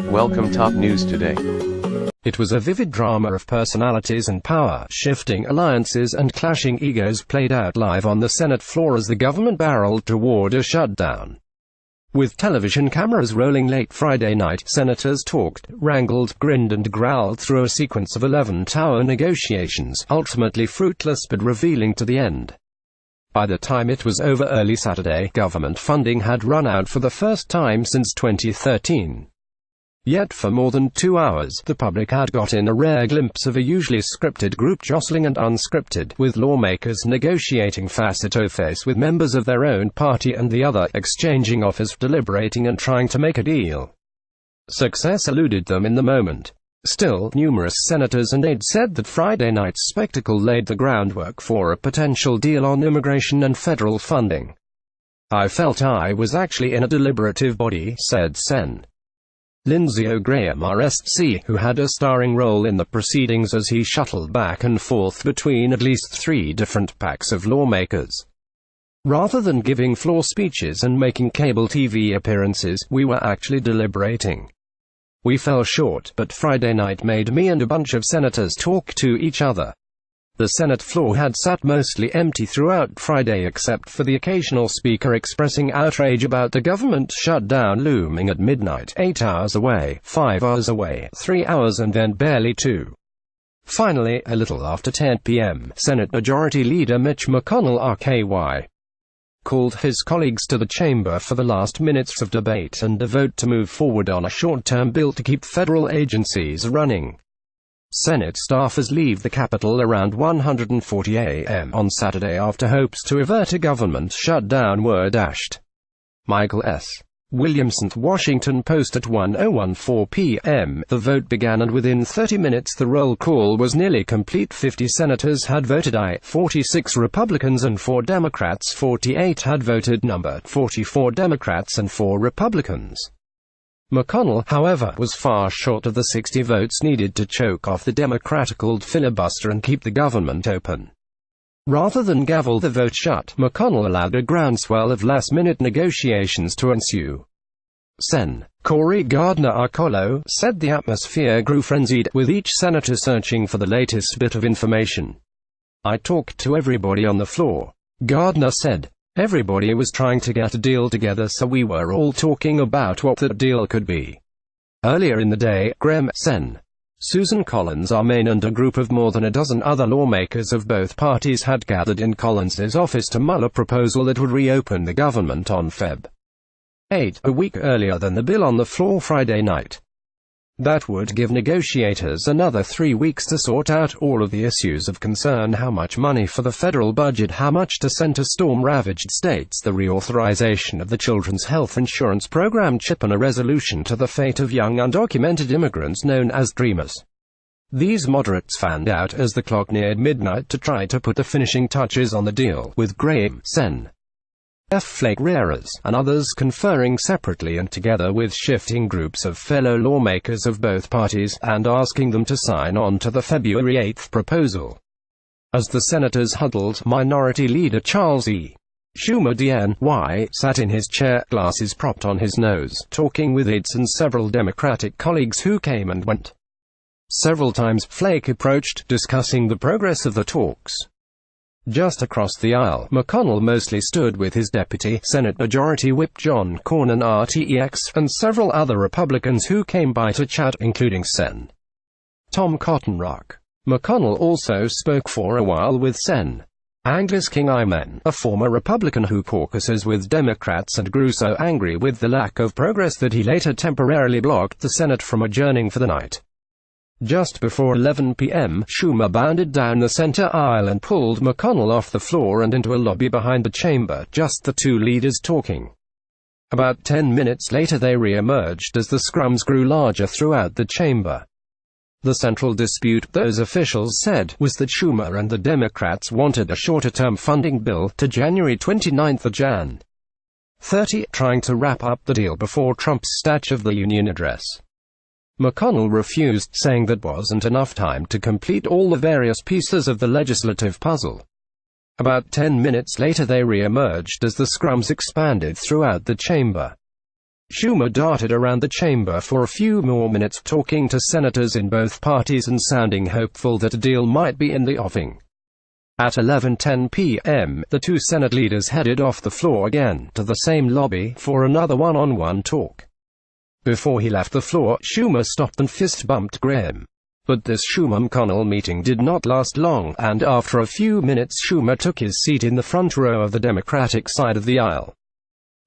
Welcome top news today. It was a vivid drama of personalities and power-shifting alliances and clashing egos played out live on the Senate floor as the government barreled toward a shutdown. With television cameras rolling late Friday night, senators talked, wrangled, grinned and growled through a sequence of 11-hour negotiations, ultimately fruitless but revealing to the end. By the time it was over early Saturday, government funding had run out for the first time since 2013. Yet for more than 2 hours, the public had gotten a rare glimpse of a usually scripted group jostling and unscripted, with lawmakers negotiating face-to-face with members of their own party and the other, exchanging offers, deliberating and trying to make a deal. Success eluded them in the moment. Still, numerous senators and aides said that Friday night's spectacle laid the groundwork for a potential deal on immigration and federal funding. "I felt I was actually in a deliberative body," said Sen. Lindsey O'Graham RSC, who had a starring role in the proceedings as he shuttled back and forth between at least 3 different packs of lawmakers. "Rather than giving floor speeches and making cable TV appearances, we were actually deliberating. We fell short, but Friday night made me and a bunch of senators talk to each other." The Senate floor had sat mostly empty throughout Friday except for the occasional speaker expressing outrage about the government shutdown looming at midnight, 8 hours away, 5 hours away, 3 hours and then barely 2. Finally, a little after 10 p.m., Senate Majority Leader Mitch McConnell RKY called his colleagues to the chamber for the last minutes of debate and a vote to move forward on a short-term bill to keep federal agencies running. Senate staffers leave the Capitol around 1:40 a.m. on Saturday after hopes to avert a government shutdown were dashed. Michael S. Williamson, Washington Post. At 1:14 p.m., the vote began and within 30 minutes the roll call was nearly complete. 50 senators had voted aye, 46 Republicans and 4 Democrats, 48 had voted no, 44 Democrats and 4 Republicans. McConnell, however, was far short of the 60 votes needed to choke off the Democratic-led filibuster and keep the government open. Rather than gavel the vote shut, McConnell allowed a groundswell of last-minute negotiations to ensue. Sen. Cory Gardner-Arcolo said the atmosphere grew frenzied, with each senator searching for the latest bit of information. "I talked to everybody on the floor," Gardner said. "Everybody was trying to get a deal together, so we were all talking about what that deal could be." Earlier in the day, Graham, Sen. Susan Collins Armain and a group of more than a dozen other lawmakers of both parties had gathered in Collins's office to mull a proposal that would reopen the government on Feb. 8, a week earlier than the bill on the floor Friday night. That would give negotiators another 3 weeks to sort out all of the issues of concern: how much money for the federal budget, how much to send to storm-ravaged states, the reauthorization of the Children's Health Insurance Program chip, and a resolution to the fate of young undocumented immigrants known as Dreamers. These moderates fanned out as the clock neared midnight to try to put the finishing touches on the deal, with Graham, Sen. F. Flake Rares, and others conferring separately and together with shifting groups of fellow lawmakers of both parties, and asking them to sign on to the February 8 proposal. As the senators huddled, Minority Leader Charles E. Schumer DNY sat in his chair, glasses propped on his nose, talking with aides and several Democratic colleagues who came and went. Several times, Flake approached, discussing the progress of the talks. Just across the aisle, McConnell mostly stood with his deputy, Senate Majority Whip John Cornyn RTEX, and several other Republicans who came by to chat, including Sen. Tom Cotton Rock. McConnell also spoke for a while with Sen. Angus King Iman, a former Republican who caucuses with Democrats and grew so angry with the lack of progress that he later temporarily blocked the Senate from adjourning for the night. Just before 11 p.m., Schumer bounded down the center aisle and pulled McConnell off the floor and into a lobby behind the chamber, just the two leaders talking. About 10 minutes later they re-emerged as the scrums grew larger throughout the chamber. The central dispute, those officials said, was that Schumer and the Democrats wanted a shorter-term funding bill to January 29, Jan. 30, trying to wrap up the deal before Trump's State of the Union address. McConnell refused, saying that wasn't enough time to complete all the various pieces of the legislative puzzle. About 10 minutes later they re-emerged as the scrums expanded throughout the chamber. Schumer darted around the chamber for a few more minutes, talking to senators in both parties and sounding hopeful that a deal might be in the offing. At 11:10 p.m., the two Senate leaders headed off the floor again, to the same lobby, for another one-on-one talk. Before he left the floor, Schumer stopped and fist-bumped Graham. But this Schumer-McConnell meeting did not last long, and after a few minutes Schumer took his seat in the front row of the Democratic side of the aisle.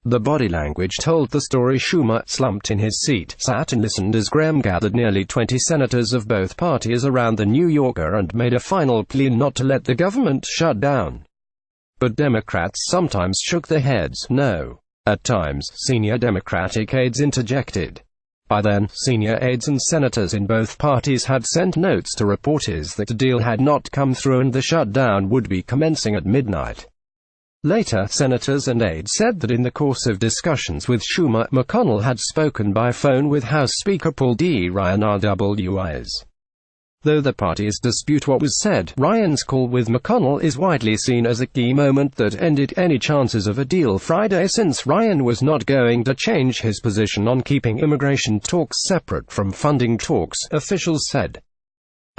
The body language told the story. Schumer, slumped in his seat, sat and listened as Graham gathered nearly 20 senators of both parties around the New Yorker and made a final plea not to let the government shut down. But Democrats sometimes shook their heads no. At times, senior Democratic aides interjected. By then, senior aides and senators in both parties had sent notes to reporters that a deal had not come through and the shutdown would be commencing at midnight. Later, senators and aides said that in the course of discussions with Schumer, McConnell had spoken by phone with House Speaker Paul D. Ryan RWIs. Though the parties dispute what was said, Ryan's call with McConnell is widely seen as a key moment that ended any chances of a deal Friday, since Ryan was not going to change his position on keeping immigration talks separate from funding talks, officials said.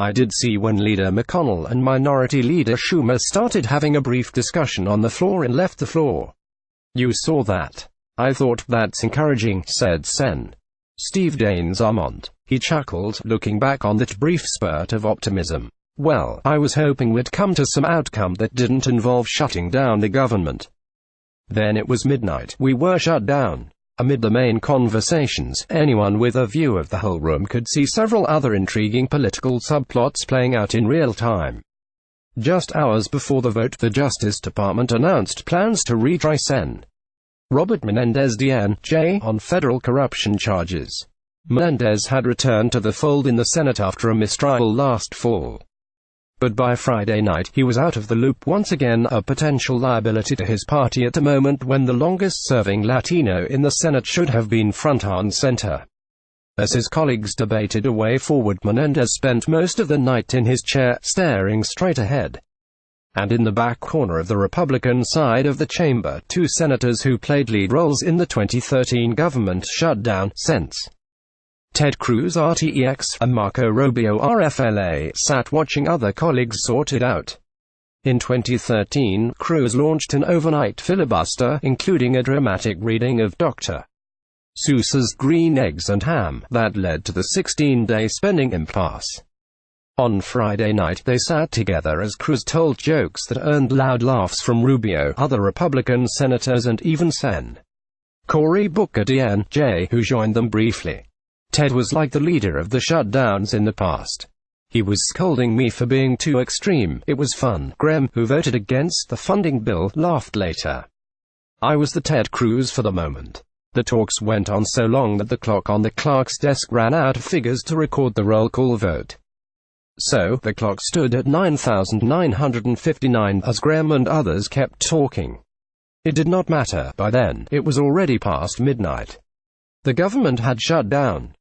I did see when Leader McConnell and Minority Leader Schumer started having a brief discussion on the floor and left the floor. You saw that. I thought that's encouraging, said Sen. Steve Daines Armont. He chuckled, looking back on that brief spurt of optimism. Well, I was hoping we'd come to some outcome that didn't involve shutting down the government. Then it was midnight. We were shut down. Amid the main conversations, anyone with a view of the whole room could see several other intriguing political subplots playing out in real time. Just hours before the vote, the Justice Department announced plans to retry Sen. Robert Menendez D.N.J. on federal corruption charges. Menendez had returned to the fold in the Senate after a mistrial last fall. But by Friday night, he was out of the loop once again, a potential liability to his party at a moment when the longest-serving Latino in the Senate should have been front and center. As his colleagues debated a way forward, Menendez spent most of the night in his chair, staring straight ahead. And in the back corner of the Republican side of the chamber, two senators who played lead roles in the 2013 government shutdown, Sens. Ted Cruz RTEX and Marco Rubio RFLA sat watching other colleagues sort it out. In 2013, Cruz launched an overnight filibuster, including a dramatic reading of Dr. Seuss's Green Eggs and Ham, that led to the 16-day spending impasse. On Friday night, they sat together as Cruz told jokes that earned loud laughs from Rubio, other Republican senators and even Sen. Cory Booker D.N.J., who joined them briefly. Ted was like the leader of the shutdowns in the past. He was scolding me for being too extreme. It was fun. Graham, who voted against the funding bill, laughed later. I was the Ted Cruz for the moment. The talks went on so long that the clock on the clerk's desk ran out of figures to record the roll call vote. So, the clock stood at 9,959 as Graham and others kept talking. It did not matter. By then, it was already past midnight. The government had shut down.